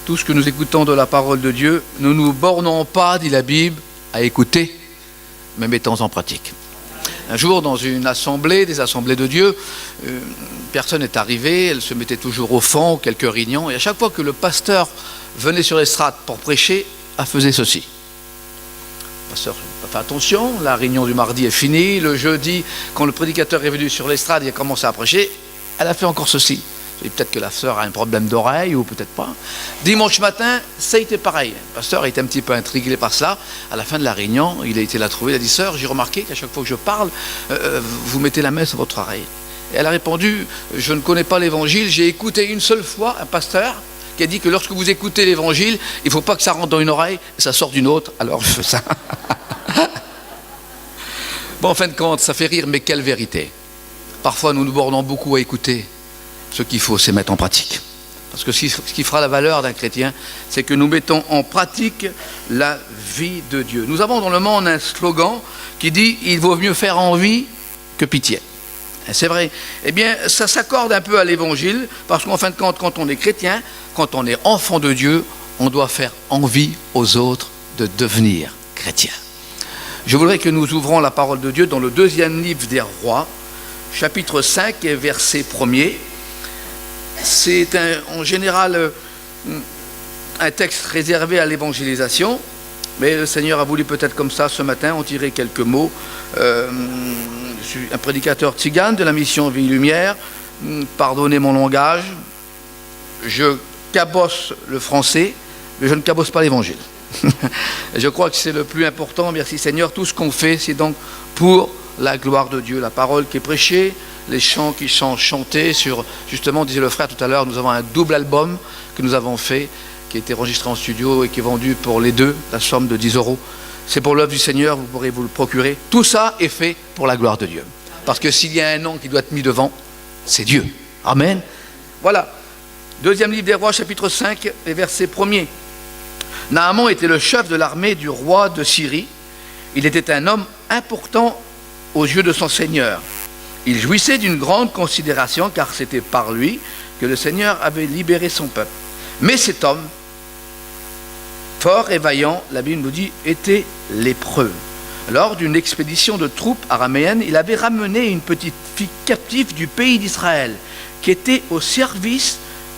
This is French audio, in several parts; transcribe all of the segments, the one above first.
tout ce que nous écoutons de la parole de Dieu, ne nous bornons pas, dit la Bible, à écouter, mais mettons en pratique. Un jour, dans une assemblée, des assemblées de Dieu, une personne est arrivée, elle se mettait toujours au fond, quelques réunions, et à chaque fois que le pasteur venait sur l'estrade pour prêcher, elle faisait ceci. Le pasteur n'a pas fait attention, la réunion du mardi est finie, le jeudi, quand le prédicateur est venu sur l'estrade et a commencé à prêcher, elle a fait encore ceci. Et peut-être que la sœur a un problème d'oreille, ou peut-être pas. Dimanche matin, ça a été pareil. Le pasteur était un petit peu intrigué par cela. À la fin de la réunion, il a été la trouver. Il a dit, sœur, j'ai remarqué qu'à chaque fois que je parle, vous mettez la main sur votre oreille. Et elle a répondu, je ne connais pas l'évangile. J'ai écouté une seule fois un pasteur qui a dit que lorsque vous écoutez l'évangile, il ne faut pas que ça rentre dans une oreille et ça sort d'une autre. Alors je fais ça. Bon, en fin de compte, ça fait rire, mais quelle vérité. Parfois, nous nous bornons beaucoup à écouter. Ce qu'il faut, c'est mettre en pratique. Parce que ce qui fera la valeur d'un chrétien, c'est que nous mettons en pratique la vie de Dieu. Nous avons dans le monde un slogan qui dit « Il vaut mieux faire envie que pitié ». C'est vrai. Eh bien, ça s'accorde un peu à l'évangile, parce qu'en fin de compte, quand on est chrétien, quand on est enfant de Dieu, on doit faire envie aux autres de devenir chrétiens. Je voudrais que nous ouvrons la parole de Dieu dans le 2e livre des Rois, chapitre 5 et verset 1er. C'est en général un texte réservé à l'évangélisation, mais le Seigneur a voulu peut-être comme ça ce matin en tirer quelques mots. Je suis un prédicateur tzigane de la mission Vie Lumière, pardonnez mon langage, je cabosse le français, mais je ne cabosse pas l'évangile. Je crois que c'est le plus important, merci Seigneur, tout ce qu'on fait c'est donc pour la gloire de Dieu, la parole qui est prêchée, les chants qui sont chantés sur, justement, disait le frère tout à l'heure, nous avons un double album que nous avons fait, qui a été enregistré en studio et qui est vendu pour les deux, la somme de 10 €. C'est pour l'œuvre du Seigneur, vous pourrez vous le procurer. Tout ça est fait pour la gloire de Dieu. Parce que s'il y a un nom qui doit être mis devant, c'est Dieu. Amen. Voilà. 2e livre des Rois, chapitre 5, et verset 1er. Naaman était le chef de l'armée du roi de Syrie. Il était un homme important aux yeux de son Seigneur. Il jouissait d'une grande considération car c'était par lui que le Seigneur avait libéré son peuple. Mais cet homme, fort et vaillant, la Bible nous dit, était lépreux. Lors d'une expédition de troupes araméennes, il avait ramené une petite fille captive du pays d'Israël qui était au service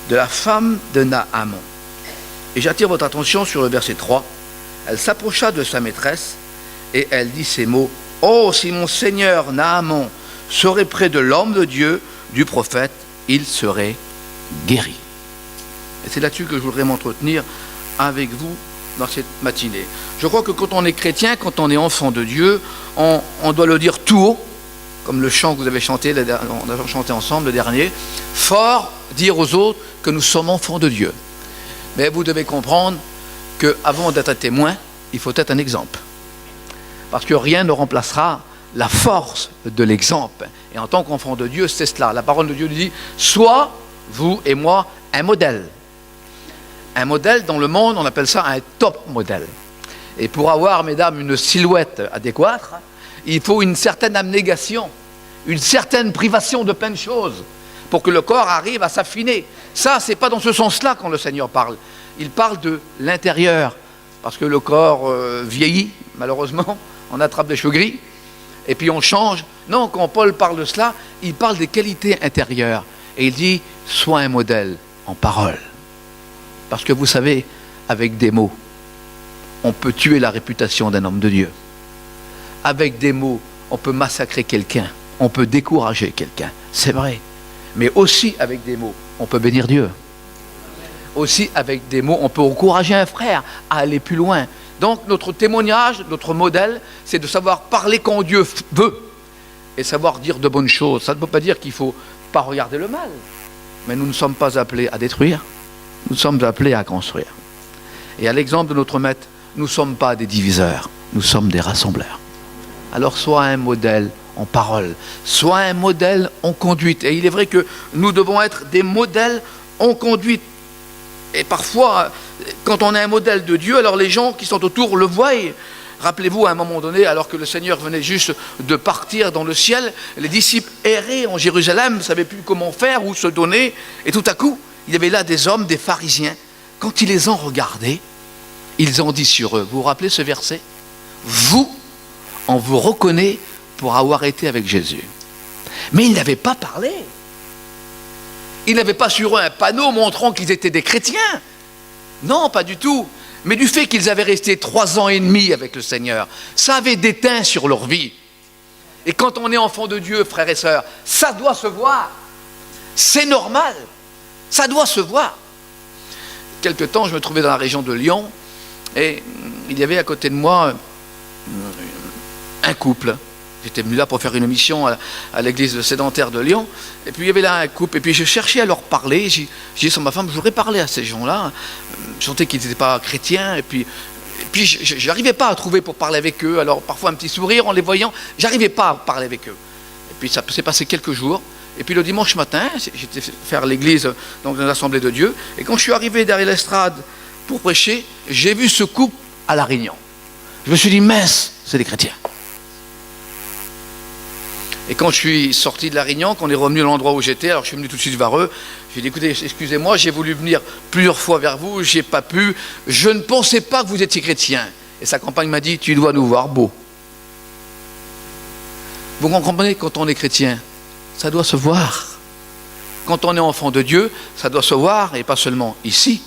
de la femme de Naaman. Et j'attire votre attention sur le verset 3. Elle s'approcha de sa maîtresse et elle dit ces mots. « Oh, si mon Seigneur Naaman serait près de l'homme de Dieu, du prophète, il serait guéri. » Et c'est là-dessus que je voudrais m'entretenir avec vous dans cette matinée. Je crois que quand on est chrétien, quand on est enfant de Dieu, on doit le dire tout haut, comme le chant que vous avez chanté, on a chanté ensemble le dernier, fort dire aux autres que nous sommes enfants de Dieu. Mais vous devez comprendre qu'avant d'être un témoin, il faut être un exemple. Parce que rien ne remplacera la force de l'exemple. Et en tant qu'enfant de Dieu, c'est cela. La parole de Dieu nous dit, sois, vous et moi, un modèle. Un modèle dans le monde, on appelle ça un top modèle. Et pour avoir, mesdames, une silhouette adéquate, il faut une certaine abnégation, une certaine privation de plein de choses pour que le corps arrive à s'affiner. Ça, c'est pas dans ce sens-là quand le Seigneur parle. Il parle de l'intérieur. Parce que le corps vieillit, malheureusement, on attrape des cheveux gris, et puis on change. Non, quand Paul parle de cela, il parle des qualités intérieures. Et il dit, sois un modèle en parole. Parce que vous savez, avec des mots, on peut tuer la réputation d'un homme de Dieu. Avec des mots, on peut massacrer quelqu'un, on peut décourager quelqu'un. C'est vrai. Mais aussi avec des mots, on peut bénir Dieu. Aussi avec des mots, on peut encourager un frère à aller plus loin. Donc notre témoignage, notre modèle, c'est de savoir parler quand Dieu veut et savoir dire de bonnes choses. Ça ne peut pas dire qu'il ne faut pas regarder le mal. Mais nous ne sommes pas appelés à détruire, nous sommes appelés à construire. Et à l'exemple de notre maître, nous ne sommes pas des diviseurs, nous sommes des rassembleurs. Alors sois un modèle en parole, sois un modèle en conduite. Et il est vrai que nous devons être des modèles en conduite. Et parfois, quand on a un modèle de Dieu, alors les gens qui sont autour le voient. Rappelez-vous, à un moment donné, alors que le Seigneur venait juste de partir dans le ciel, les disciples erraient en Jérusalem, ne savaient plus comment faire, où se donner. Et tout à coup, il y avait là des hommes, des pharisiens, quand ils les ont regardés, ils ont dit sur eux, vous vous rappelez ce verset? Vous, on vous reconnaît pour avoir été avec Jésus. Mais ils n'avaient pas parlé. Ils n'avaient pas sur eux un panneau montrant qu'ils étaient des chrétiens. Non, pas du tout. Mais du fait qu'ils avaient resté 3 ans et demi avec le Seigneur, ça avait déteint sur leur vie. Et quand on est enfant de Dieu, frères et sœurs, ça doit se voir. C'est normal. Ça doit se voir. Quelque temps, je me trouvais dans la région de Lyon et il y avait à côté de moi un couple. J'étais venu là pour faire une mission à l'église sédentaire de Lyon. Et puis il y avait là un couple. Et puis je cherchais à leur parler. J'ai dit sur ma femme, je voudrais parler à ces gens-là. Je sentais qu'ils n'étaient pas chrétiens. Et puis je n'arrivais pas à trouver pour parler avec eux. Alors parfois un petit sourire en les voyant. J'arrivais pas à parler avec eux. Et puis ça s'est passé quelques jours. Et puis le dimanche matin, j'étais faire l'église dans l'Assemblée de Dieu. Et quand je suis arrivé derrière l'estrade pour prêcher, j'ai vu ce couple à la réunion. Je me suis dit, mince, c'est des chrétiens. Et quand je suis sorti de la réunion, qu'on est revenu à l'endroit où j'étais, alors je suis venu tout de suite vers eux, j'ai dit, écoutez, excusez-moi, j'ai voulu venir plusieurs fois vers vous, j'ai pas pu, je ne pensais pas que vous étiez chrétien. Et sa compagne m'a dit, tu dois nous voir beau. Vous comprenez, quand on est chrétien, ça doit se voir. Quand on est enfant de Dieu, ça doit se voir, et pas seulement ici,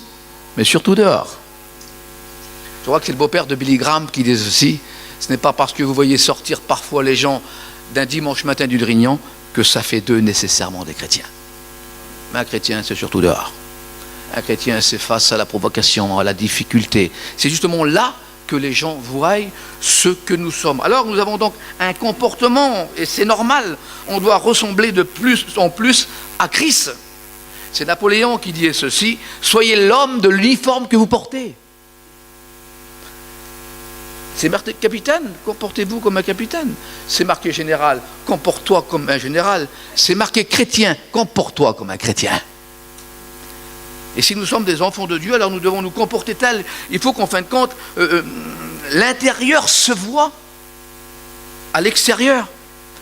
mais surtout dehors. Je crois que c'est le beau-père de Billy Graham qui dit ceci, ce n'est pas parce que vous voyez sortir parfois les gens d'un dimanche matin d'une réunion que ça fait d'eux nécessairement des chrétiens. Mais un chrétien, c'est surtout dehors. Un chrétien, c'est face à la provocation, à la difficulté. C'est justement là que les gens voient ce que nous sommes. Alors nous avons donc un comportement, et c'est normal, on doit ressembler de plus en plus à Christ. C'est Napoléon qui dit ceci, soyez l'homme de l'uniforme que vous portez. C'est marqué capitaine, comportez-vous comme un capitaine. C'est marqué général, comporte-toi comme un général. C'est marqué chrétien, comporte-toi comme un chrétien. Et si nous sommes des enfants de Dieu, alors nous devons nous comporter tel. Il faut qu'en fin de compte, l'intérieur se voit à l'extérieur.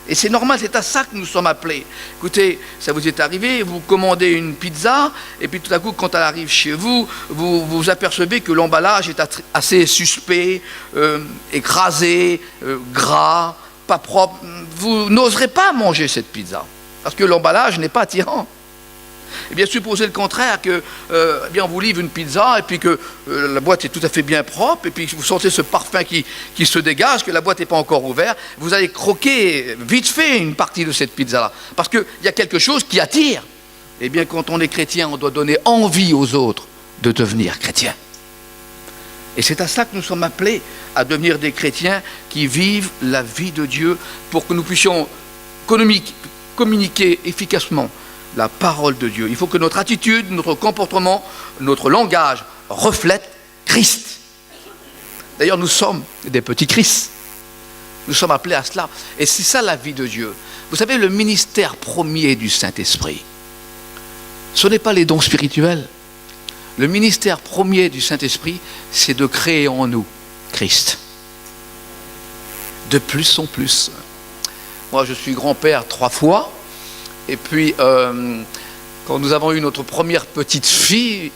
Et c'est normal, c'est à ça que nous sommes appelés. Écoutez, ça vous est arrivé, vous commandez une pizza, et puis tout à coup, quand elle arrive chez vous, vous apercevez que l'emballage est assez suspect, écrasé, gras, pas propre. Vous n'oserez pas manger cette pizza, parce que l'emballage n'est pas attirant. Eh bien, supposez le contraire, que eh bien, on vous livre une pizza et puis que la boîte est tout à fait bien propre et puis vous sentez ce parfum qui se dégage, que la boîte n'est pas encore ouverte, vous allez croquer vite fait une partie de cette pizza-là. Parce qu'il y a quelque chose qui attire. Eh bien, quand on est chrétien, on doit donner envie aux autres de devenir chrétiens. Et c'est à ça que nous sommes appelés, à devenir des chrétiens qui vivent la vie de Dieu pour que nous puissions communiquer efficacement la parole de Dieu. Il faut que notre attitude, notre comportement, notre langage reflètent Christ. D'ailleurs, nous sommes des petits Christ. Nous sommes appelés à cela. Et c'est ça la vie de Dieu. Vous savez, le ministère premier du Saint-Esprit, ce n'est pas les dons spirituels. Le ministère premier du Saint-Esprit, c'est de créer en nous Christ. De plus en plus. Moi, je suis grand-père 3 fois. Et puis, quand nous avons eu notre première petite fille,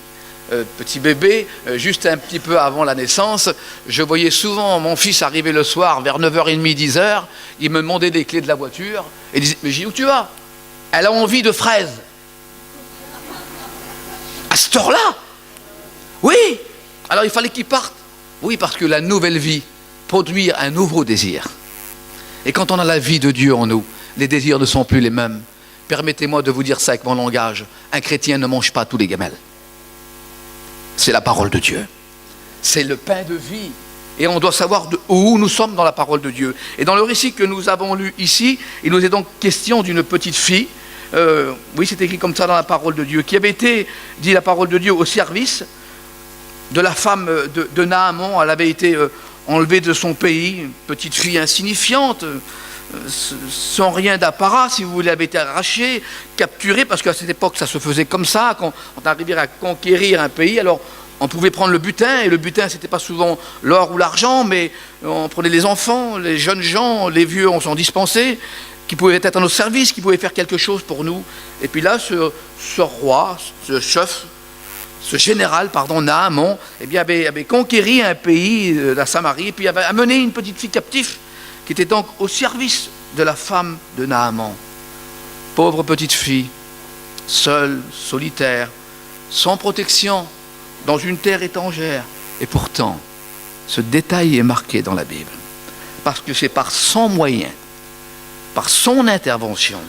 petit bébé, juste un petit peu avant la naissance, je voyais souvent mon fils arriver le soir vers 9h30, 10h, il me demandait des clés de la voiture, et il disait, mais j'ai dit, où tu vas? Elle a envie de fraises. À cette heure-là? Oui. Alors il fallait qu'il parte. Oui, parce que la nouvelle vie produit un nouveau désir. Et quand on a la vie de Dieu en nous, les désirs ne sont plus les mêmes. Permettez-moi de vous dire ça avec mon langage. Un chrétien ne mange pas tous les gamelles. C'est la parole de Dieu. C'est le pain de vie. Et on doit savoir où nous sommes dans la parole de Dieu. Et dans le récit que nous avons lu ici, il nous est donc question d'une petite fille. Oui, c'est écrit comme ça dans la parole de Dieu. Qui avait été, dit la parole de Dieu, au service de la femme de Naaman. Elle avait été enlevée de son pays. Une petite fille insignifiante. Sans rien d'apparat, si vous voulez, avait été arrachée, capturée, parce qu'à cette époque, ça se faisait comme ça, quand on arrivait à conquérir un pays, alors on pouvait prendre le butin, et le butin, c'était pas souvent l'or ou l'argent, mais on prenait les enfants, les jeunes gens, les vieux, on s'en dispensait, qui pouvaient être à nos services, qui pouvaient faire quelque chose pour nous. Et puis là, ce roi, ce chef, ce général, Naaman, eh bien, avait conquéri un pays, la Samarie, et puis avait amené une petite fille captive qui était donc au service de la femme de Naaman. Pauvre petite fille, seule, solitaire, sans protection, dans une terre étrangère. Et pourtant, ce détail est marqué dans la Bible. Parce que c'est par son moyen, par son intervention,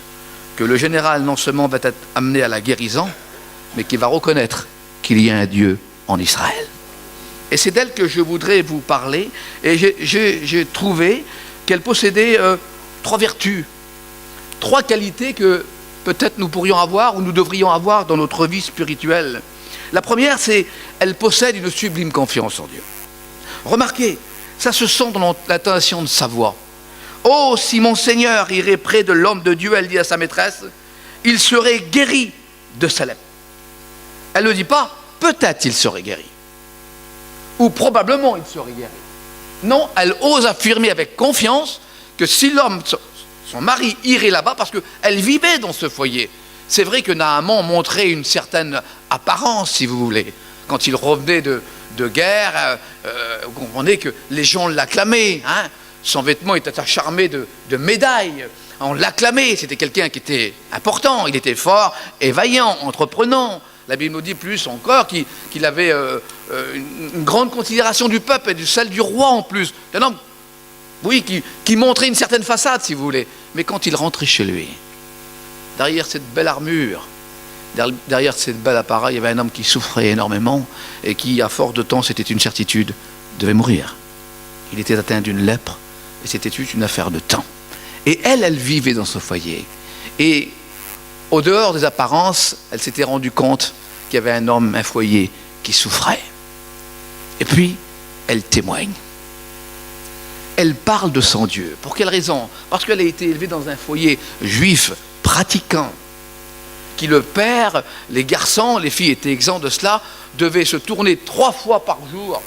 que le général non seulement va être amené à la guérison, mais qu'il va reconnaître qu'il y a un Dieu en Israël. Et c'est d'elle que je voudrais vous parler. Et j'ai trouvé qu'elle possédait 3 vertus, 3 qualités que peut-être nous pourrions avoir ou nous devrions avoir dans notre vie spirituelle. La première, c'est qu'elle possède une sublime confiance en Dieu. Remarquez, ça se sent dans l'intonation de sa voix. « Oh, si mon Seigneur irait près de l'homme de Dieu, elle dit à sa maîtresse, il serait guéri de sa lèpre. » Elle ne dit pas « peut-être il serait guéri » ou « probablement il serait guéri ». Non, elle ose affirmer avec confiance que si l'homme, son mari, irait là-bas, parce qu'elle vivait dans ce foyer. C'est vrai que Naaman montrait une certaine apparence, si vous voulez. Quand il revenait de guerre, vous comprenez que les gens l'acclamaient. Hein. Son vêtement était acharmé de médailles. On l'acclamait, c'était quelqu'un qui était important. Il était fort et vaillant, entreprenant. La Bible nous dit plus encore qu'il avait une grande considération du peuple et de celle du roi en plus. Un homme, oui, qui montrait une certaine façade, si vous voulez. Mais quand il rentrait chez lui, derrière cette belle armure, derrière cette belle appareil, il y avait un homme qui souffrait énormément et qui, à force de temps, c'était une certitude, devait mourir. Il était atteint d'une lèpre et c'était une affaire de temps. Et elle vivait dans ce foyer. Et au dehors des apparences, elle s'était rendue compte qu'il y avait un homme, un foyer qui souffrait. Et puis, elle témoigne. Elle parle de son Dieu. Pour quelle raison? Parce qu'elle a été élevée dans un foyer juif, pratiquant, qui le père, les garçons, les filles étaient exempts de cela, devaient se tourner 3 fois par jour,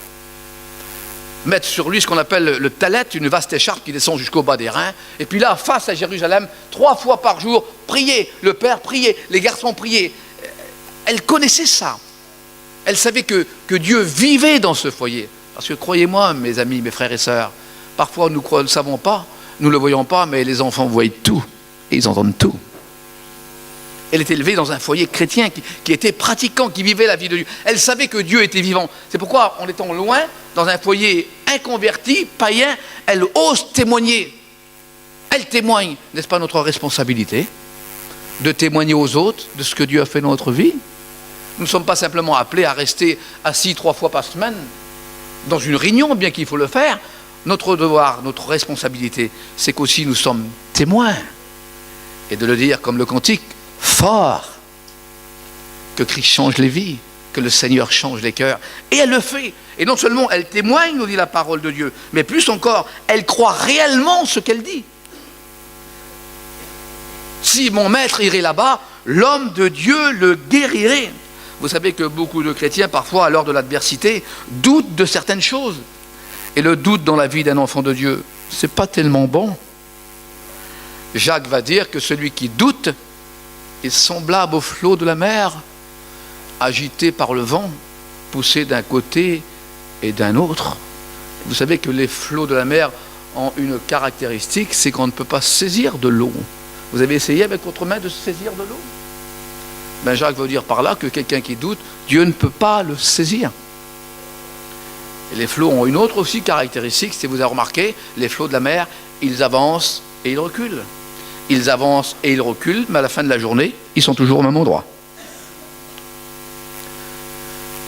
mettre sur lui ce qu'on appelle le talet, une vaste écharpe qui descend jusqu'au bas des reins, et puis là, face à Jérusalem, 3 fois par jour, prier, le père priait, les garçons priaient. Elle connaissait ça. Elle savait que Dieu vivait dans ce foyer. Parce que croyez-moi, mes amis, mes frères et sœurs, parfois nous ne savons pas, nous ne le voyons pas, mais les enfants voient tout, et ils entendent tout. Elle était élevée dans un foyer chrétien qui était pratiquant, qui vivait la vie de Dieu. Elle savait que Dieu était vivant. C'est pourquoi, en étant loin, dans un foyer inconverti, païen, elle ose témoigner. Elle témoigne. N'est-ce pas notre responsabilité de témoigner aux autres de ce que Dieu a fait dans notre vie? Nous ne sommes pas simplement appelés à rester assis 3 fois par semaine dans une réunion, bien qu'il faut le faire. Notre devoir, notre responsabilité, c'est qu'aussi nous sommes témoins. Et de le dire comme le cantique, fort, que Christ change les vies, que le Seigneur change les cœurs. Et elle le fait. Et non seulement elle témoigne, nous dit la parole de Dieu, mais plus encore, elle croit réellement ce qu'elle dit. Si mon maître irait là-bas, l'homme de Dieu le guérirait. Vous savez que beaucoup de chrétiens, parfois, à l'heure de l'adversité, doutent de certaines choses. Et le doute dans la vie d'un enfant de Dieu, c'est pas tellement bon. Jacques va dire que celui qui doute est semblable au flot de la mer, agité par le vent, poussé d'un côté et d'un autre. Vous savez que les flots de la mer ont une caractéristique, c'est qu'on ne peut pas saisir de l'eau. Vous avez essayé avec votre main de saisir de l'eau? Ben Jacques veut dire par là que quelqu'un qui doute, Dieu ne peut pas le saisir. Et les flots ont une autre aussi caractéristique, si vous avez remarqué, les flots de la mer, ils avancent et ils reculent. Ils avancent et ils reculent, mais à la fin de la journée, ils sont toujours au même endroit.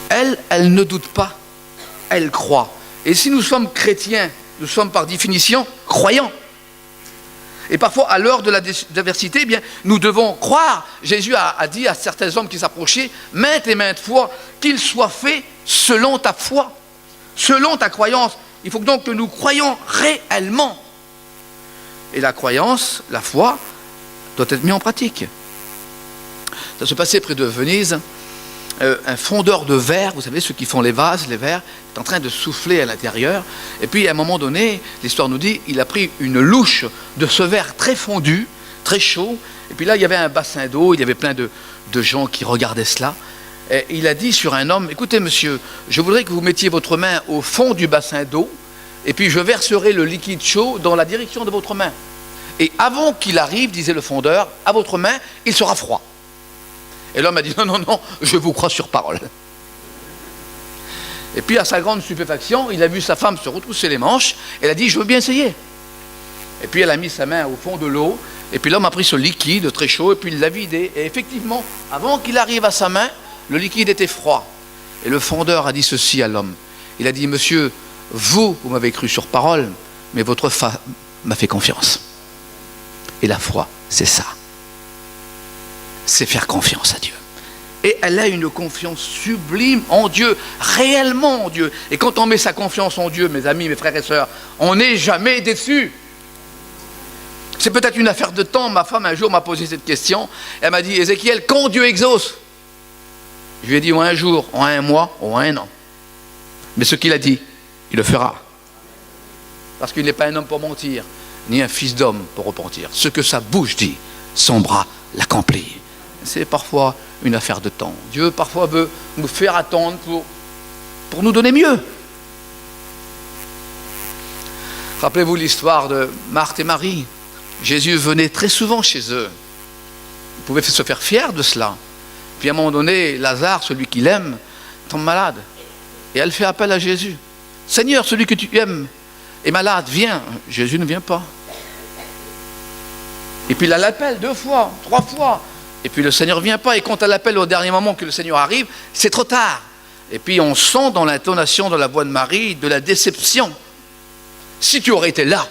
Elle ne doute pas, elle croit. Et si nous sommes chrétiens, nous sommes par définition croyants. Et parfois, à l'heure de la diversité, eh bien, nous devons croire. Jésus a dit à certains hommes qui s'approchaient, maintes et maintes fois, qu'il soit fait selon ta foi, selon ta croyance. Il faut donc que nous croyions réellement. Et la croyance, la foi, doit être mise en pratique. Ça se passait près de Venise. Un fondeur de verre, vous savez, ceux qui font les vases, les verres, est en train de souffler à l'intérieur. Et puis, à un moment donné, l'histoire nous dit, il a pris une louche de ce verre très fondu, très chaud. Et puis là, il y avait un bassin d'eau, il y avait plein de gens qui regardaient cela. Et il a dit sur un homme, écoutez monsieur, je voudrais que vous mettiez votre main au fond du bassin d'eau, et puis je verserai le liquide chaud dans la direction de votre main. Et avant qu'il arrive, disait le fondeur, à votre main, il sera froid. Et l'homme a dit, non, non, non, je vous crois sur parole. Et puis à sa grande stupéfaction, il a vu sa femme se retrousser les manches, et elle a dit, je veux bien essayer. Et puis elle a mis sa main au fond de l'eau, et puis l'homme a pris ce liquide très chaud, et puis il l'a vidé. Et effectivement, avant qu'il arrive à sa main, le liquide était froid. Et le fondeur a dit ceci à l'homme. Il a dit, monsieur, vous m'avez cru sur parole, mais votre femme m'a fait confiance. Et la foi, c'est ça. C'est faire confiance à Dieu. Et elle a une confiance sublime en Dieu, réellement en Dieu. Et quand on met sa confiance en Dieu, mes amis, mes frères et sœurs, on n'est jamais déçu. C'est peut-être une affaire de temps. Ma femme un jour m'a posé cette question. Elle m'a dit, Ézéchiel, quand Dieu exauce? Je lui ai dit, en un jour, en un mois, ou en un an. Mais ce qu'il a dit, il le fera. Parce qu'il n'est pas un homme pour mentir, ni un fils d'homme pour repentir. Ce que sa bouche dit, son bras l'accomplit. C'est parfois une affaire de temps. Dieu parfois veut nous faire attendre pour nous donner mieux. Rappelez-vous l'histoire de Marthe et Marie. Jésus venait très souvent chez eux. Ils pouvaient se faire fiers de cela. Puis à un moment donné, Lazare, celui qu'il aime, tombe malade. Et elle fait appel à Jésus. Seigneur, celui que tu aimes est malade, viens. Jésus ne vient pas. Et puis elle l'appelle 2 fois, 3 fois. Et puis le Seigneur ne vient pas. Et quand elle l'appelle au dernier moment que le Seigneur arrive, c'est trop tard. Et puis on sent dans l'intonation de la voix de Marie de la déception. Si tu aurais été là,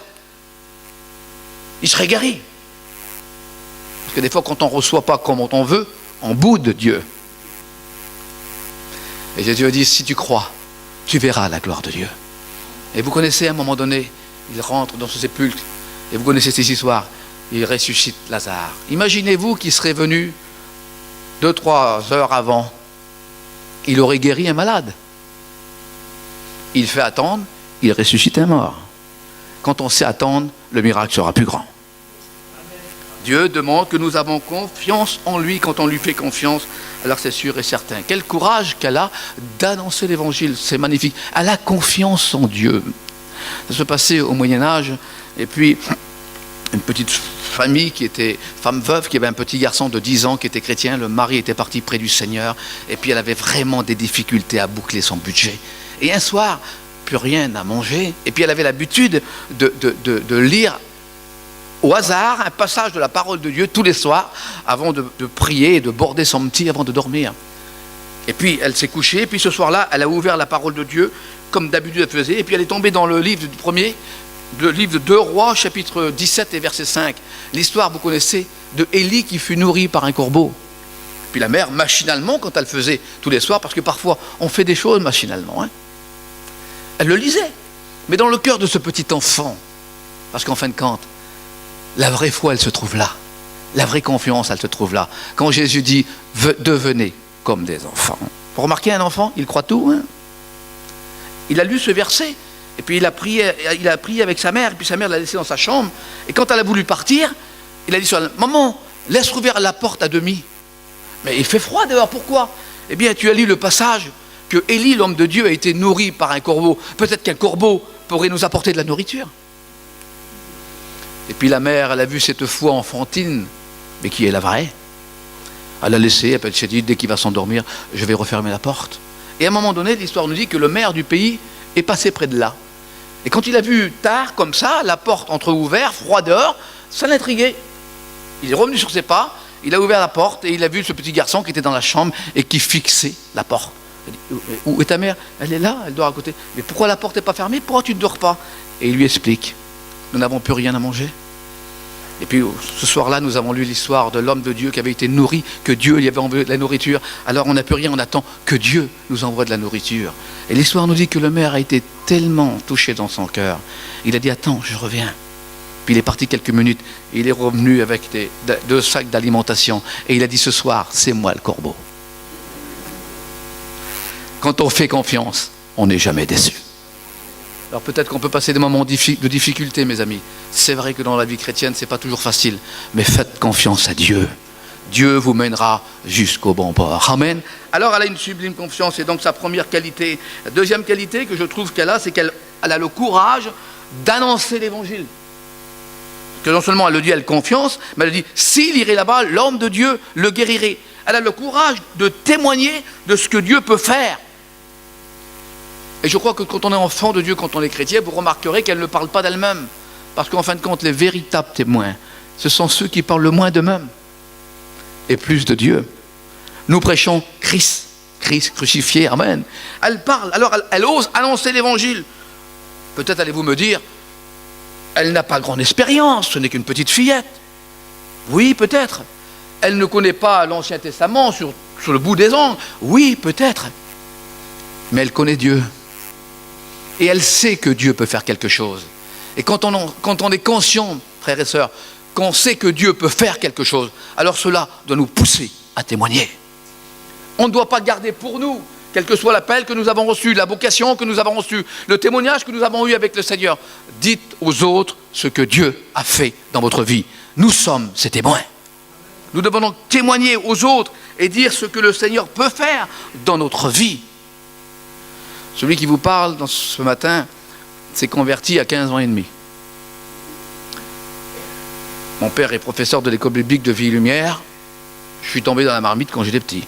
il serait guéri. Parce que des fois, quand on ne reçoit pas comme on veut, on boude Dieu. Et Jésus a dit, si tu crois, tu verras la gloire de Dieu. Et vous connaissez, à un moment donné, il rentre dans ce sépulcre. Et vous connaissez cette histoire. Il ressuscite Lazare. Imaginez-vous qu'il serait venu 2-3 heures avant. Il aurait guéri un malade. Il fait attendre, il ressuscite un mort. Quand on sait attendre, le miracle sera plus grand. Dieu demande que nous avons confiance en lui. Quand on lui fait confiance, alors c'est sûr et certain. Quel courage qu'elle a d'annoncer l'évangile, c'est magnifique. Elle a confiance en Dieu. Ça se passait au Moyen-Âge, et puis une petite famille qui était femme veuve, qui avait un petit garçon de 10 ans qui était chrétien. Le mari était parti près du Seigneur, et puis elle avait vraiment des difficultés à boucler son budget. Et un soir, plus rien à manger, et puis elle avait l'habitude de lire au hasard un passage de la parole de Dieu tous les soirs avant de prier et de border son petit avant de dormir. Et puis elle s'est couchée, et puis ce soir-là, elle a ouvert la parole de Dieu comme d'habitude elle faisait, et puis elle est tombée dans le livre du premier, le livre de 2 Rois, chapitre 17 et verset 5. L'histoire, vous connaissez, de Élie qui fut nourri par un corbeau. Puis la mère, machinalement, quand elle faisait tous les soirs, parce que parfois on fait des choses machinalement, elle le lisait. Mais dans le cœur de ce petit enfant, parce qu'en fin de compte, la vraie foi, elle se trouve là. La vraie confiance, elle se trouve là. Quand Jésus dit, devenez comme des enfants. Vous remarquez un enfant, il croit tout. Il a lu ce verset, et puis il a prié avec sa mère, et puis sa mère l'a laissé dans sa chambre. Et quand elle a voulu partir, il a dit sur elle, maman, laisse ouvrir la porte à demi. Mais il fait froid dehors, pourquoi? Eh bien, tu as lu le passage que Élie, l'homme de Dieu, a été nourri par un corbeau. Peut-être qu'un corbeau pourrait nous apporter de la nourriture. Et puis la mère, elle a vu cette foi enfantine, mais qui est la vraie. Elle l'a laissé, elle s'est dit, dès qu'il va s'endormir, je vais refermer la porte. Et à un moment donné, l'histoire nous dit que le maire du pays est passé près de là. Et quand il a vu tard, comme ça, la porte entre-ouverte, froid dehors, ça l'intriguait. Il est revenu sur ses pas, il a ouvert la porte et il a vu ce petit garçon qui était dans la chambre et qui fixait la porte. Il dit, où est ta mère? Elle est là, elle dort à côté. Mais pourquoi la porte n'est pas fermée? Pourquoi tu ne dors pas? Et il lui explique, nous n'avons plus rien à manger. Et puis ce soir-là, nous avons lu l'histoire de l'homme de Dieu qui avait été nourri, que Dieu lui avait envoyé de la nourriture. Alors on n'a plus rien, on attend que Dieu nous envoie de la nourriture. Et l'histoire nous dit que le maire a été tellement touché dans son cœur. Il a dit, attends, je reviens. Puis il est parti quelques minutes, et il est revenu avec 2 sacs d'alimentation. Et il a dit, ce soir, c'est moi le corbeau. Quand on fait confiance, on n'est jamais déçu. Alors peut-être qu'on peut passer des moments de difficulté, mes amis. C'est vrai que dans la vie chrétienne, ce n'est pas toujours facile. Mais faites confiance à Dieu. Dieu vous mènera jusqu'au bon port. Amen. Alors elle a une sublime confiance, c'est donc sa première qualité. La deuxième qualité que je trouve qu'elle a, c'est qu'elle a le courage d'annoncer l'évangile. Que non seulement elle le dit, elle a confiance, mais elle dit, s'il irait là-bas, l'homme de Dieu le guérirait. Elle a le courage de témoigner de ce que Dieu peut faire. Et je crois que quand on est enfant de Dieu, quand on est chrétien, vous remarquerez qu'elle ne parle pas d'elle-même. Parce qu'en fin de compte, les véritables témoins, ce sont ceux qui parlent le moins d'eux-mêmes et plus de Dieu. Nous prêchons Christ crucifié, amen. Elle parle, alors elle ose annoncer l'évangile. Peut-être allez-vous me dire, elle n'a pas grande expérience, ce n'est qu'une petite fillette. Oui, peut-être. Elle ne connaît pas l'Ancien Testament sur le bout des ongles. Oui, peut-être. Mais elle connaît Dieu. Et elle sait que Dieu peut faire quelque chose. Et quand on est conscient, frères et sœurs, qu'on sait que Dieu peut faire quelque chose, alors cela doit nous pousser à témoigner. On ne doit pas garder pour nous, quel que soit l'appel que nous avons reçu, la vocation que nous avons reçue, le témoignage que nous avons eu avec le Seigneur. Dites aux autres ce que Dieu a fait dans votre vie. Nous sommes ses témoins. Nous devons donc témoigner aux autres et dire ce que le Seigneur peut faire dans notre vie. Celui qui vous parle ce matin s'est converti à 15 ans et demi. Mon père est professeur de l'école biblique de Vie-Lumière. Je suis tombé dans la marmite quand j'étais petit.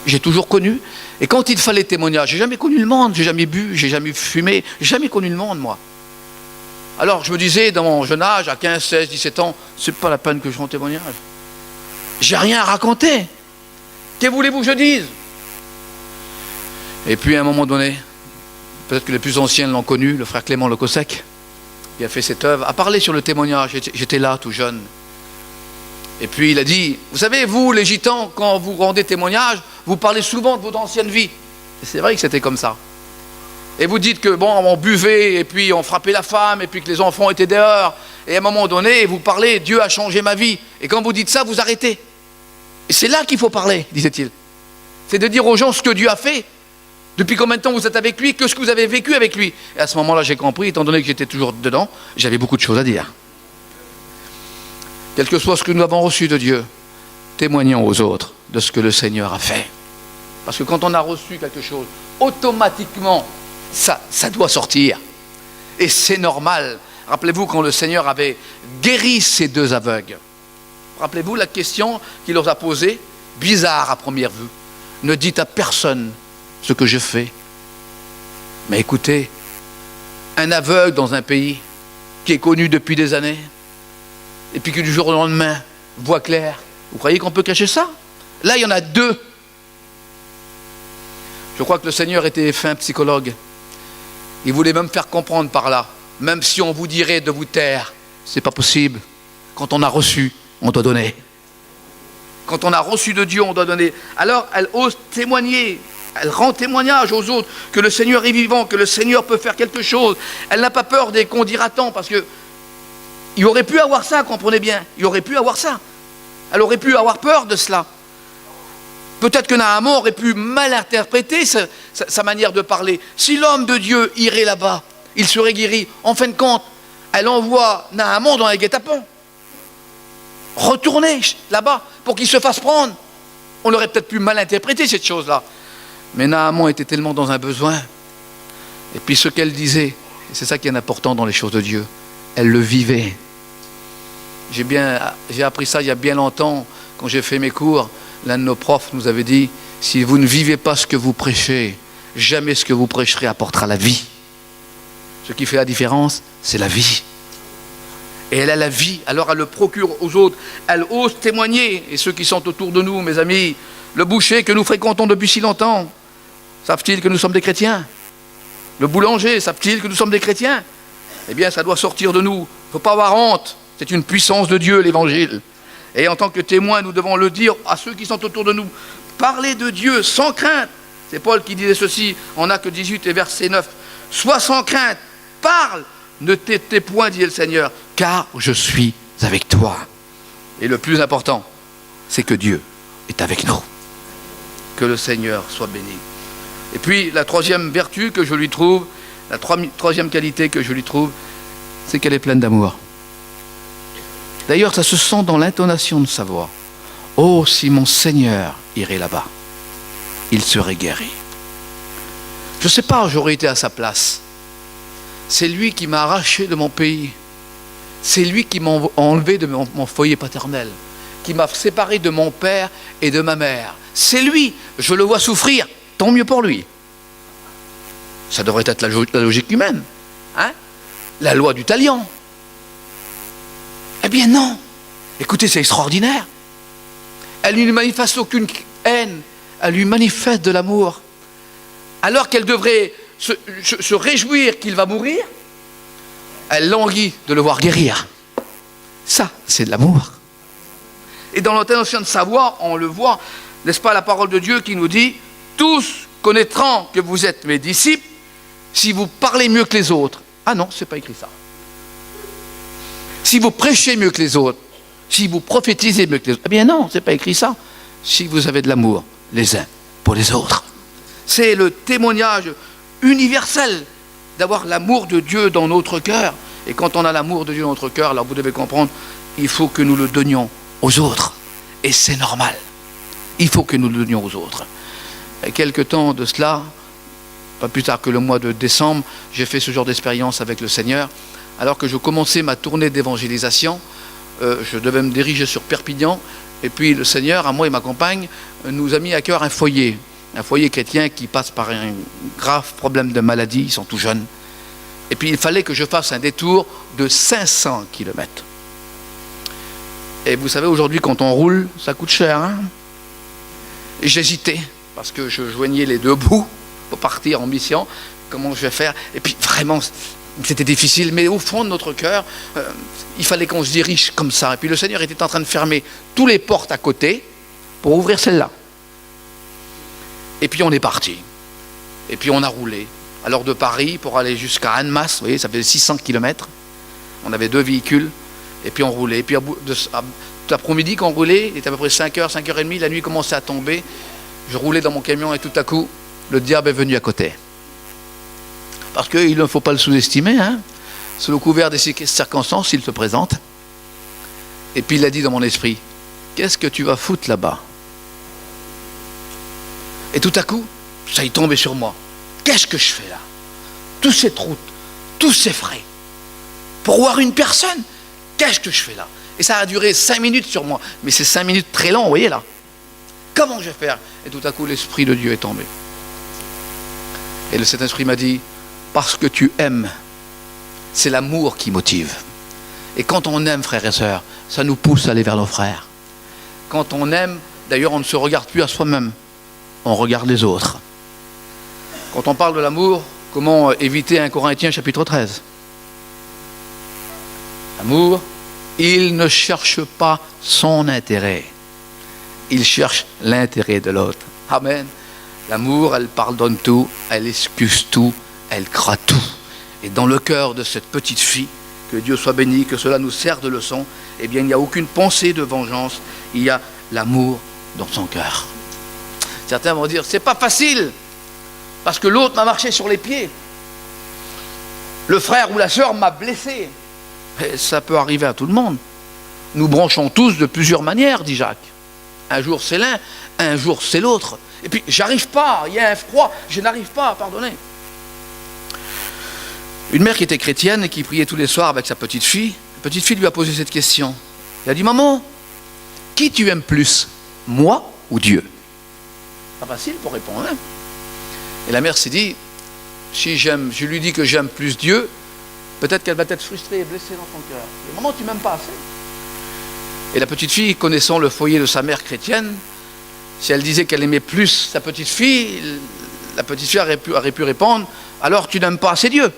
J'ai toujours connu. Et quand il fallait témoigner, j'ai jamais connu le monde, j'ai jamais bu, j'ai jamais fumé, j'ai jamais connu le monde, moi. Alors je me disais, dans mon jeune âge, à 15, 16, 17 ans, c'est pas la peine que je rende témoignage. J'ai rien à raconter. Que voulez-vous que je dise? Et puis à un moment donné, peut-être que les plus anciens l'ont connu, le frère Clément Lecossec, qui a fait cette œuvre, a parlé sur le témoignage. J'étais là, tout jeune. Et puis il a dit, vous savez, vous, les gitans, quand vous rendez témoignage, vous parlez souvent de votre ancienne vie. Et c'est vrai que c'était comme ça. Et vous dites que, bon, on buvait, et puis on frappait la femme, et puis que les enfants étaient dehors. Et à un moment donné, vous parlez, Dieu a changé ma vie. Et quand vous dites ça, vous arrêtez. Et c'est là qu'il faut parler, disait-il. C'est de dire aux gens ce que Dieu a fait. Depuis combien de temps vous êtes avec lui, que ce que vous avez vécu avec lui. Et à ce moment-là, j'ai compris, étant donné que j'étais toujours dedans, j'avais beaucoup de choses à dire. Quel que soit ce que nous avons reçu de Dieu, témoignons aux autres de ce que le Seigneur a fait. Parce que quand on a reçu quelque chose, automatiquement, ça doit sortir. Et c'est normal. Rappelez-vous quand le Seigneur avait guéri ces deux aveugles. Rappelez-vous la question qu'il leur a posée, bizarre à première vue. Ne dites à personne ce que je fais. Mais écoutez, un aveugle dans un pays qui est connu depuis des années, et puis qui du jour au lendemain voit clair, vous croyez qu'on peut cacher ça? Là, il y en a deux. Je crois que le Seigneur était fin psychologue. Il voulait même faire comprendre par là, même si on vous dirait de vous taire, c'est pas possible. Quand on a reçu, on doit donner. Quand on a reçu de Dieu, on doit donner. Alors, elle ose témoigner. Elle rend témoignage aux autres que le Seigneur est vivant, que le Seigneur peut faire quelque chose. Elle n'a pas peur des qu'on dira tant, parce que il aurait pu avoir ça, comprenez bien. Il aurait pu avoir ça. Elle aurait pu avoir peur de cela. Peut-être que Naaman aurait pu mal interpréter sa manière de parler. Si l'homme de Dieu irait là-bas, il serait guéri. En fin de compte, elle envoie Naaman dans les guet-apens. Retourner là-bas pour qu'il se fasse prendre. On aurait peut-être pu mal interpréter cette chose-là. Mais Naaman était tellement dans un besoin. Et puis ce qu'elle disait, et c'est ça qui est important dans les choses de Dieu, elle le vivait. J'ai appris ça il y a bien longtemps, quand j'ai fait mes cours. L'un de nos profs nous avait dit, si vous ne vivez pas ce que vous prêchez, jamais ce que vous prêcherez apportera la vie. Ce qui fait la différence, c'est la vie. Et elle a la vie, alors elle le procure aux autres. Elle ose témoigner. Et ceux qui sont autour de nous, mes amis, le boucher que nous fréquentons depuis si longtemps, savent-ils que nous sommes des chrétiens? Le boulanger, savent-ils que nous sommes des chrétiens? Eh bien, ça doit sortir de nous. Il ne faut pas avoir honte. C'est une puissance de Dieu, l'évangile. Et en tant que témoins, nous devons le dire à ceux qui sont autour de nous. Parlez de Dieu sans crainte. C'est Paul qui disait ceci en Actes 18 et verset 9. Sois sans crainte, parle, ne t'étais point, dit le Seigneur, car je suis avec toi. Et le plus important, c'est que Dieu est avec nous. Que le Seigneur soit béni. Et puis, la troisième vertu que je lui trouve, la troisième qualité que je lui trouve, c'est qu'elle est pleine d'amour. D'ailleurs, ça se sent dans l'intonation de sa voix. Oh, si mon Seigneur irait là-bas, il serait guéri. Je ne sais pas, j'aurais été à sa place. C'est lui qui m'a arraché de mon pays. C'est lui qui m'a enlevé de mon foyer paternel, qui m'a séparé de mon père et de ma mère. C'est lui, je le vois souffrir, tant mieux pour lui. Ça devrait être la logique humaine, hein? La loi du talion. Eh bien non. Écoutez, c'est extraordinaire. Elle ne lui manifeste aucune haine, elle lui manifeste de l'amour. Alors qu'elle devrait se réjouir qu'il va mourir, elle languit de le voir guérir. Ça, c'est de l'amour. Et dans l'intention de savoir, on le voit, n'est-ce pas, la parole de Dieu qui nous dit « Tous connaîtront que vous êtes mes disciples si vous parlez mieux que les autres. » Ah non, c'est pas écrit ça. Si vous prêchez mieux que les autres, si vous prophétisez mieux que les autres. Eh bien non, c'est pas écrit ça. Si vous avez de l'amour les uns pour les autres. C'est le témoignage universel d'avoir l'amour de Dieu dans notre cœur. Et quand on a l'amour de Dieu dans notre cœur, alors vous devez comprendre, il faut que nous le donnions aux autres. Et c'est normal. Il faut que nous le donnions aux autres. Et quelque temps de cela, pas plus tard que le mois de décembre, j'ai fait ce genre d'expérience avec le Seigneur. Alors que je commençais ma tournée d'évangélisation, je devais me diriger sur Perpignan. Et puis le Seigneur, à moi et ma compagne, nous a mis à cœur un foyer chrétien qui passe par un grave problème de maladie, ils sont tout jeunes. Et puis il fallait que je fasse un détour de 500 km. Et vous savez, aujourd'hui, quand on roule, ça coûte cher. Hein? Et j'hésitais, parce que je joignais les deux bouts pour partir en mission. Comment je vais faire? Et puis vraiment, c'était difficile, mais au fond de notre cœur, il fallait qu'on se dirige comme ça. Et puis le Seigneur était en train de fermer toutes les portes à côté pour ouvrir celle-là. Et puis on est parti. Et puis on a roulé. Alors de Paris pour aller jusqu'à Annemasse, vous voyez, ça faisait 600 km. On avait 2 véhicules. Et puis on roulait. Et puis l'après-midi, quand on roulait, il était à peu près 5h, 5h30, la nuit commençait à tomber. Je roulais dans mon camion et tout à coup, le diable est venu à côté. Parce qu'il ne faut pas le sous-estimer, hein. Sous le couvert des circonstances, il se présente. Et puis il a dit dans mon esprit, qu'est-ce que tu vas foutre là-bas? Et tout à coup, ça est tombé sur moi. Qu'est-ce que je fais là? Toute cette route, tous ces frais, pour voir une personne, qu'est-ce que je fais là? Et ça a duré 5 minutes sur moi. Mais c'est 5 minutes très longs, vous voyez là. Comment je vais faire? Et tout à coup, l'Esprit de Dieu est tombé. Et le Saint-Esprit m'a dit, parce que tu aimes, c'est l'amour qui motive. Et quand on aime, frères et sœurs, ça nous pousse à aller vers nos frères. Quand on aime, d'ailleurs, on ne se regarde plus à soi-même. On regarde les autres. Quand on parle de l'amour, comment éviter 1 Corinthiens chapitre 13? L'amour, il ne cherche pas son intérêt. Il cherche l'intérêt de l'autre. Amen. L'amour, elle pardonne tout, elle excuse tout, elle croit tout. Et dans le cœur de cette petite fille, que Dieu soit béni, que cela nous sert de leçon, eh bien, il n'y a aucune pensée de vengeance, il y a l'amour dans son cœur. Certains vont dire, c'est pas facile, parce que l'autre m'a marché sur les pieds. Le frère ou la sœur m'a blessé. Et ça peut arriver à tout le monde. Nous branchons tous de plusieurs manières, dit Jacques. Un jour c'est l'un, un jour c'est l'autre. Et puis j'arrive pas, il y a un froid, je n'arrive pas à pardonner. Une mère qui était chrétienne et qui priait tous les soirs avec sa petite fille, la petite fille lui a posé cette question. Elle a dit, maman, qui tu aimes plus, moi ou Dieu? Pas facile pour répondre. Hein? Et la mère s'est dit, si je lui dis que j'aime plus Dieu, peut-être qu'elle va être frustrée et blessée dans son cœur. Et maman, tu m'aimes pas assez. Et la petite fille, connaissant le foyer de sa mère chrétienne, si elle disait qu'elle aimait plus sa petite fille, la petite fille aurait pu répondre, alors tu n'aimes pas assez Dieu.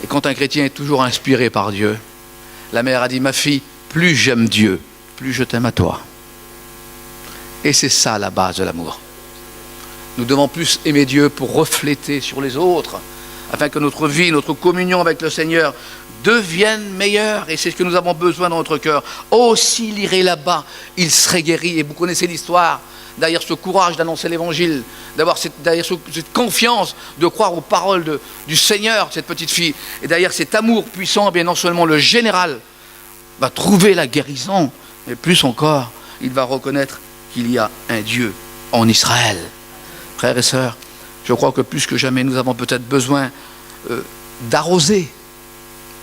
Et quand un chrétien est toujours inspiré par Dieu, la mère a dit, ma fille, plus j'aime Dieu, plus je t'aime à toi. Et c'est ça la base de l'amour. Nous devons plus aimer Dieu pour refléter sur les autres, afin que notre vie, notre communion avec le Seigneur devienne meilleure. Et c'est ce que nous avons besoin dans notre cœur. Oh, s'il irait là-bas, il serait guéri. Et vous connaissez l'histoire. Derrière ce courage d'annoncer l'évangile, derrière cette confiance de croire aux paroles du Seigneur, cette petite fille, et derrière cet amour puissant, eh bien non seulement le général va trouver la guérison, mais plus encore, il va reconnaître qu'il y a un Dieu en Israël. Frères et sœurs, je crois que plus que jamais, nous avons peut-être besoin d'arroser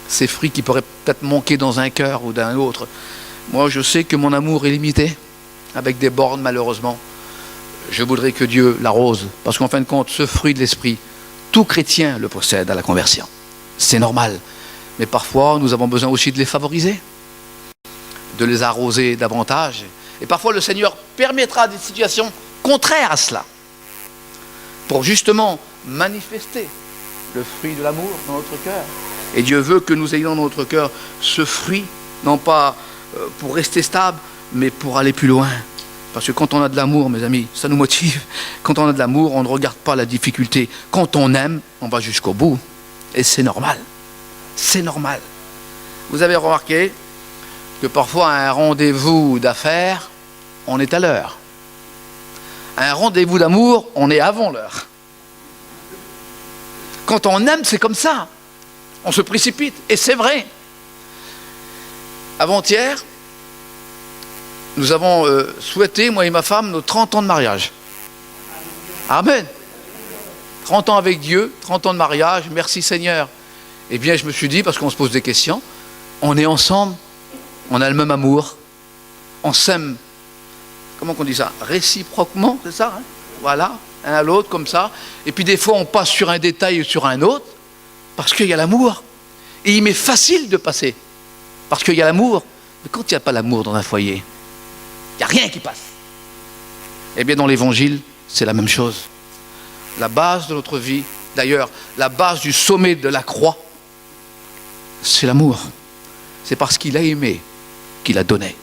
ces fruits qui pourraient peut-être manquer dans un cœur ou d'un autre. Moi, je sais que mon amour est limité, avec des bornes malheureusement. Je voudrais que Dieu l'arrose, parce qu'en fin de compte, ce fruit de l'esprit, tout chrétien le possède à la conversion. C'est normal. Mais parfois, nous avons besoin aussi de les favoriser, de les arroser davantage. Et parfois, le Seigneur permettra des situations contraires à cela, pour justement manifester le fruit de l'amour dans notre cœur. Et Dieu veut que nous ayons dans notre cœur ce fruit, non pas pour rester stable, mais pour aller plus loin. Parce que quand on a de l'amour, mes amis, ça nous motive. Quand on a de l'amour, on ne regarde pas la difficulté. Quand on aime, on va jusqu'au bout. Et c'est normal. C'est normal. Vous avez remarqué que parfois, à un rendez-vous d'affaires, on est à l'heure. À un rendez-vous d'amour, on est avant l'heure. Quand on aime, c'est comme ça. On se précipite. Et c'est vrai. Avant-hier, nous avons souhaité, moi et ma femme, nos 30 ans de mariage. Amen. 30 ans avec Dieu, 30 ans de mariage, merci Seigneur. Eh bien, je me suis dit, parce qu'on se pose des questions, on est ensemble, on a le même amour, on s'aime, comment on dit ça, réciproquement, c'est ça, hein? Voilà, un à l'autre, comme ça. Et puis des fois, on passe sur un détail ou sur un autre, parce qu'il y a l'amour. Et il m'est facile de passer, parce qu'il y a l'amour. Mais quand il n'y a pas l'amour dans un foyer, il n'y a rien qui passe. Eh bien, dans l'Évangile, c'est la même chose. La base de notre vie, d'ailleurs, la base du sommet de la croix, c'est l'amour. C'est parce qu'il a aimé qu'il a donné.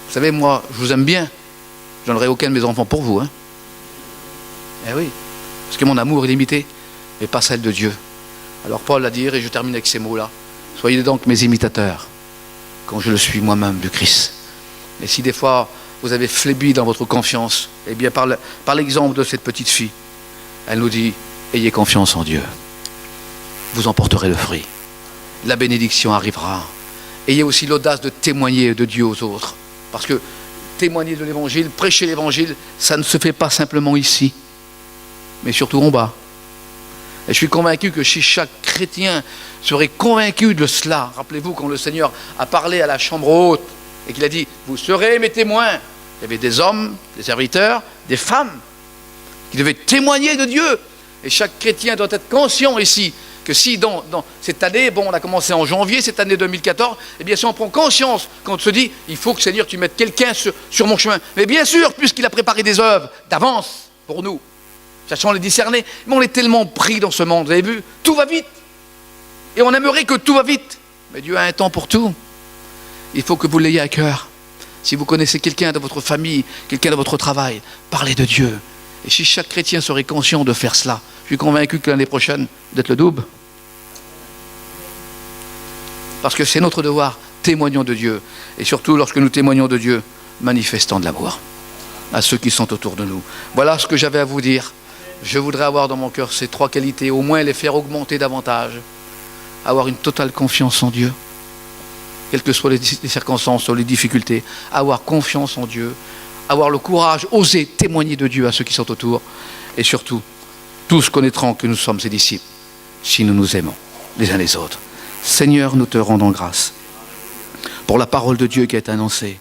Vous savez, moi, je vous aime bien. Je n'aurai aucun de mes enfants pour vous. Hein. Eh oui, parce que mon amour est limité, mais pas celle de Dieu. Alors Paul a dit, et je termine avec ces mots-là, soyez donc mes imitateurs, quand je le suis moi-même du Christ. Et si des fois vous avez flébi dans votre confiance, eh bien par l'exemple de cette petite fille, elle nous dit, ayez confiance en Dieu. Vous en porterez le fruit. La bénédiction arrivera. Ayez aussi l'audace de témoigner de Dieu aux autres. Parce que témoigner de l'Évangile, prêcher l'Évangile, ça ne se fait pas simplement ici, mais surtout en bas. Et je suis convaincu que si chaque chrétien serait convaincu de cela, rappelez-vous quand le Seigneur a parlé à la chambre haute et qu'il a dit, vous serez mes témoins. Il y avait des hommes, des serviteurs, des femmes qui devaient témoigner de Dieu. Et chaque chrétien doit être conscient ici que si dans cette année, bon, on a commencé en janvier, cette année 2014, eh bien si on prend conscience, quand on se dit, il faut que Seigneur, tu mettes quelqu'un sur mon chemin. Mais bien sûr, puisqu'il a préparé des œuvres d'avance pour nous, sachant les discerner, mais on est tellement pris dans ce monde, vous avez vu, tout va vite. Et on aimerait que tout va vite. Mais Dieu a un temps pour tout. Il faut que vous l'ayez à cœur. Si vous connaissez quelqu'un de votre famille, quelqu'un de votre travail, parlez de Dieu. Et si chaque chrétien serait conscient de faire cela, je suis convaincu que l'année prochaine, d'être le double. Parce que c'est notre devoir, témoignons de Dieu. Et surtout, lorsque nous témoignons de Dieu, manifestons de l'amour à ceux qui sont autour de nous. Voilà ce que j'avais à vous dire. Je voudrais avoir dans mon cœur ces 3 qualités, au moins les faire augmenter davantage. Avoir une totale confiance en Dieu, quelles que soient les circonstances ou les difficultés. Avoir confiance en Dieu, avoir le courage, oser témoigner de Dieu à ceux qui sont autour. Et surtout, tous connaîtront que nous sommes ses disciples, si nous nous aimons les uns les autres. Seigneur, nous te rendons grâce pour la parole de Dieu qui est annoncée.